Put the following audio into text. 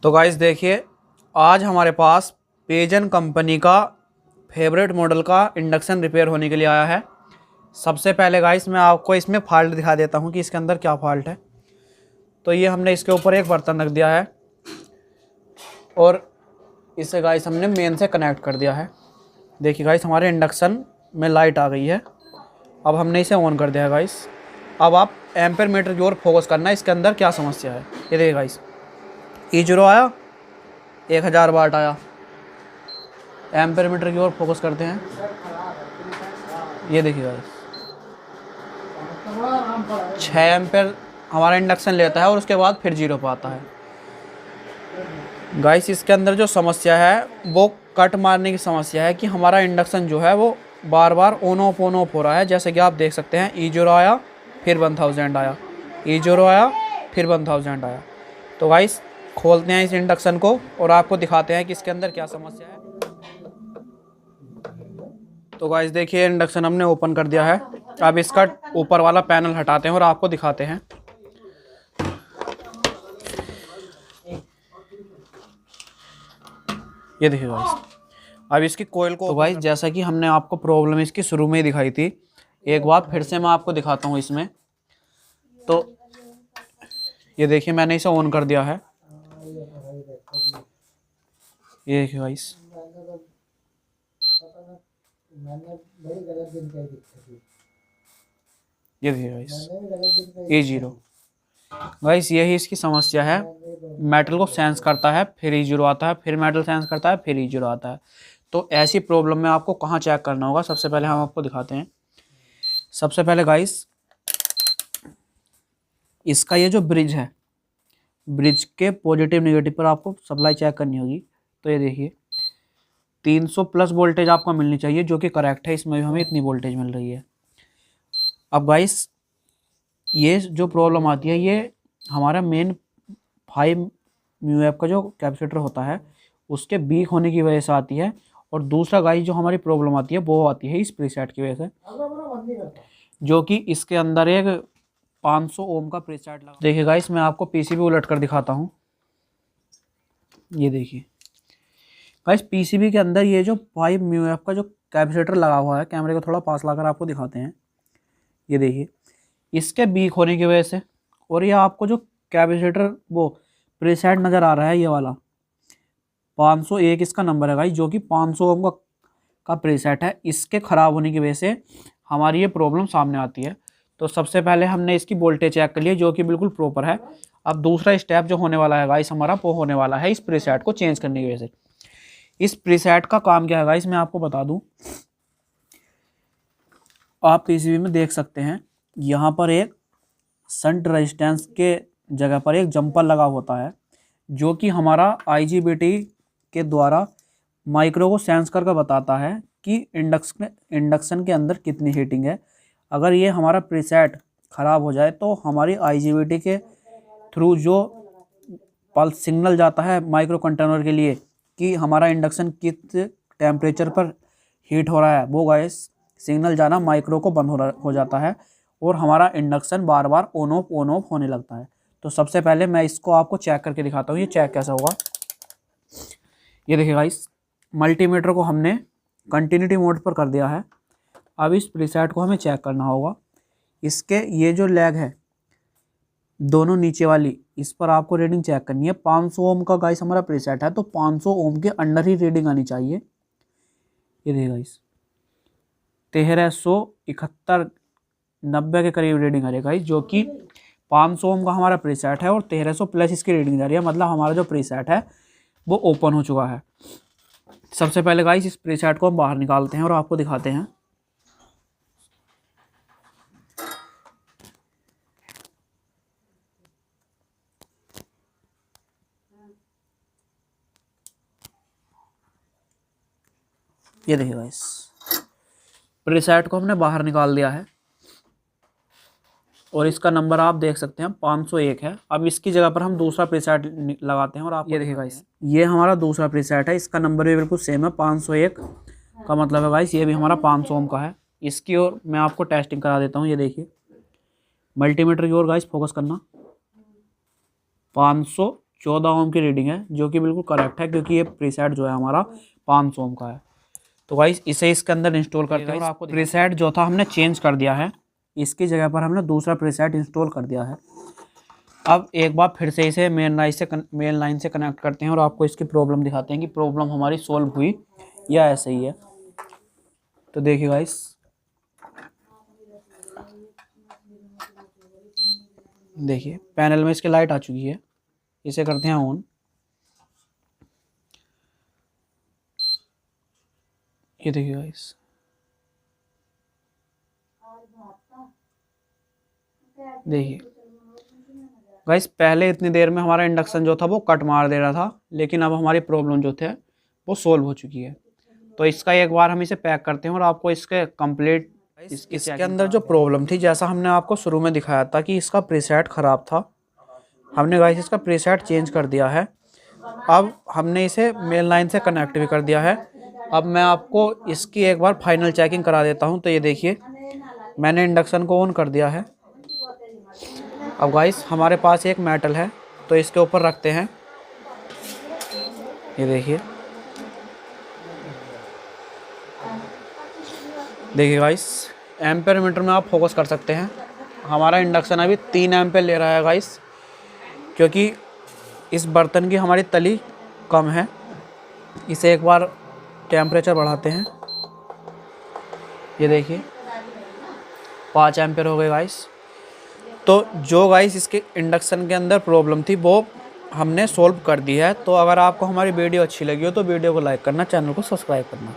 तो गाइस देखिए, आज हमारे पास पेजन कंपनी का फेवरेट मॉडल का इंडक्शन रिपेयर होने के लिए आया है। सबसे पहले गाइस मैं आपको इसमें फॉल्ट दिखा देता हूँ कि इसके अंदर क्या फॉल्ट है। तो ये हमने इसके ऊपर एक बर्तन रख दिया है और इसे गाइस हमने मेन से कनेक्ट कर दिया है। देखिए गाइस, हमारे इंडक्शन में लाइट आ गई है। अब हमने इसे ऑन कर दिया है गाइस। अब आप एम्पेयर मीटर की ओर फोकस करना है, इसके अंदर क्या समस्या है। ये देखिए गाइस, E0 आया, 1000 वाट आया। एम्पेयर मीटर की ओर फोकस करते हैं। ये देखिए गाइस, 6 एम्पेयर हमारा इंडक्शन लेता है और उसके बाद फिर 0 पे आता है। गाइस इसके अंदर जो समस्या है वो कट मारने की समस्या है कि हमारा इंडक्शन जो है वो बार बार ऑन ऑफ हो रहा है। जैसे कि आप देख सकते हैं, E0 आया, फिर 1000 आया, E0 आया, फिर 1000 आया। तो गाइस खोलते हैं इस इंडक्शन को और आपको दिखाते हैं कि इसके अंदर क्या समस्या है। तो गाइस देखिए, इंडक्शन हमने ओपन कर दिया है। अब इसका ऊपर वाला पैनल हटाते हैं और आपको दिखाते हैं। ये देखिए गाइस, अब इसकी कोयल को, तो गाइस जैसा कि हमने आपको प्रॉब्लम इसकी शुरू में ही दिखाई थी, एक बार फिर से मैं आपको दिखाता हूँ इसमें। तो ये देखिए, मैंने इसे ऑन कर दिया है। ये देखिए गाइस, ये देखिए गाइस, E0 गाइस, यही इसकी समस्या है। मेटल को सेंस करता है, फिर E0 आता है, फिर मेटल सेंस करता है, फिर E0 आता है। तो ऐसी प्रॉब्लम में आपको कहाँ चेक करना होगा, सबसे पहले हम आपको दिखाते हैं। सबसे पहले गाइस, इसका ये जो ब्रिज है, ब्रिज के पॉजिटिव नेगेटिव पर आपको सप्लाई चेक करनी होगी। तो ये देखिए, 300 प्लस वोल्टेज आपको मिलनी चाहिए, जो कि करेक्ट है। इसमें भी हमें इतनी वोल्टेज मिल रही है। अब गाइस, ये जो प्रॉब्लम आती है ये हमारा मेन 5 म्यूएफ का जो कैपेसिटर होता है उसके वीक होने की वजह से आती है। और दूसरा गाइस, जो हमारी प्रॉब्लम आती है वो आती है इस प्रीसेट की वजह से, जो कि इसके अंदर एक 500 ओम का प्रीसेट लगा। देखिए गाइस, मैं आपको पीसीबी उलट कर दिखाता हूँ। ये देखिए गाइस, पीसीबी के अंदर ये जो 5 म्यूएफ का जो कैपेसिटर लगा हुआ है, कैमरे को थोड़ा पास लाकर आपको दिखाते हैं। ये देखिए, इसके वीक होने की वजह से, और ये आपको जो कैपेसिटर वो प्रीसेट नज़र आ रहा है, ये वाला 501 इसका नंबर है गाइस, जो कि 500 ओम का प्रीसेट है। इसके ख़राब होने की वजह से हमारी ये प्रॉब्लम सामने आती है। तो सबसे पहले हमने इसकी वोल्टेज चेक कर लिया, जो कि बिल्कुल प्रॉपर है। अब दूसरा स्टेप जो होने वाला है गाइस हमारा, वो होने वाला है इस प्रीसेट को चेंज करने की वजह से। इस प्रीसेट का काम क्या है गाइस, मैं आपको बता दूं। आप पीसीबी में देख सकते हैं, यहाँ पर एक शंट रेजिस्टेंस के जगह पर एक जंपर लगा होता है, जो कि हमारा IGBT के द्वारा माइक्रो को सेंस करके बताता है कि इंडक्शन के अंदर कितनी हीटिंग है। अगर ये हमारा प्रीसेट ख़राब हो जाए तो हमारी IGBT के थ्रू जो पल्स सिग्नल जाता है माइक्रो कंट्रोलर के लिए कि हमारा इंडक्शन किस टेम्परेचर पर हीट हो रहा है, वो गाइस सिग्नल जाना माइक्रो को बंद हो जाता है और हमारा induction bar bar on off होने लगता है। तो सबसे पहले मैं इसको आपको चेक करके दिखाता हूँ, ये चेक कैसा होगा। ये देखिए गाइस, मल्टीमीटर को हमने कंटिन्यूटी मोड पर कर दिया है। अब इस प्रीसेट को हमें चेक करना होगा। इसके ये जो लेग है दोनों नीचे वाली, इस पर आपको रीडिंग चेक करनी है। 500 ओम का गाइस हमारा प्रीसेट है, तो 500 ओम के अंडर ही रीडिंग आनी चाहिए। ये देखिए गाइस, 1371 90 के करीब रीडिंग आ रही है गाइस, जो कि 500 ओम का हमारा प्रीसेट है और 1300 प्लस इसकी रीडिंग जा रही है। मतलब हमारा जो प्रीसेट है वो ओपन हो चुका है। सबसे पहले गाइस, इस प्रीसेट को हम बाहर निकालते हैं और आपको दिखाते हैं। ये देखिए गाइस, प्रीसेट को हमने बाहर निकाल दिया है और इसका नंबर आप देख सकते हैं 501 है। अब इसकी जगह पर हम दूसरा प्रीसेट लगाते हैं और आप ये देखिए गाइस, ये हमारा दूसरा प्रीसेट है। इसका नंबर भी बिल्कुल सेम है, 501 का मतलब है गाइस ये भी हमारा 500 ओम का है। इसकी ओर मैं आपको टेस्टिंग करा देता हूँ। ये देखिए, मल्टीमीटर की ओर गाइस फोकस करना, 500 14 ओम की रीडिंग है, जो कि बिल्कुल करेक्ट है क्योंकि ये प्रीसेट जो है हमारा 500 ओम का है। तो गाइस इसे इसके अंदर इंस्टॉल करते हैं और आपको प्रीसेट जो था हमने चेंज कर दिया है, इसकी जगह पर हमने दूसरा प्रीसेट इंस्टॉल कर दिया है। अब एक बार फिर से इसे मेन लाइन से कनेक्ट करते हैं और आपको इसकी प्रॉब्लम दिखाते हैं कि प्रॉब्लम हमारी सॉल्व हुई या ऐसे ही है। तो देखिए गाइस, देखिए पैनल में इसकी लाइट आ चुकी है। इसे करते हैं ऑन। ये देखिए गाइस, देखिए गाइस पहले इतनी देर में हमारा इंडक्शन जो था वो कट मार दे रहा था, लेकिन अब हमारी प्रॉब्लम जो थे वो सोल्व हो चुकी है। तो इसका एक बार हम इसे पैक करते हैं और आपको इसके कंप्लीट इसके अंदर जो प्रॉब्लम थी, जैसा हमने आपको शुरू में दिखाया था कि इसका प्रीसेट ख़राब था, हमने गाइस इसका प्रीसेट चेंज कर दिया है। अब हमने इसे मेन लाइन से कनेक्ट भी कर दिया है। अब मैं आपको इसकी एक बार फाइनल चेकिंग करा देता हूं। तो ये देखिए, मैंने इंडक्शन को ऑन कर दिया है। अब गाइस हमारे पास एक मेटल है, तो इसके ऊपर रखते हैं। ये देखिए, देखिए गाइस, एम्पेयर मीटर में आप फोकस कर सकते हैं। हमारा इंडक्शन अभी 3 एम्पेयर ले रहा है गाइस, क्योंकि इस बर्तन की हमारी तली कम है। इसे एक बार टेम्परेचर बढ़ाते हैं। ये देखिए 5 एम्पेयर हो गए गाइस। तो जो गाइस इसके इंडक्शन के अंदर प्रॉब्लम थी वो हमने सॉल्व कर दी है। तो अगर आपको हमारी वीडियो अच्छी लगी हो तो वीडियो को लाइक करना, चैनल को सब्सक्राइब करना।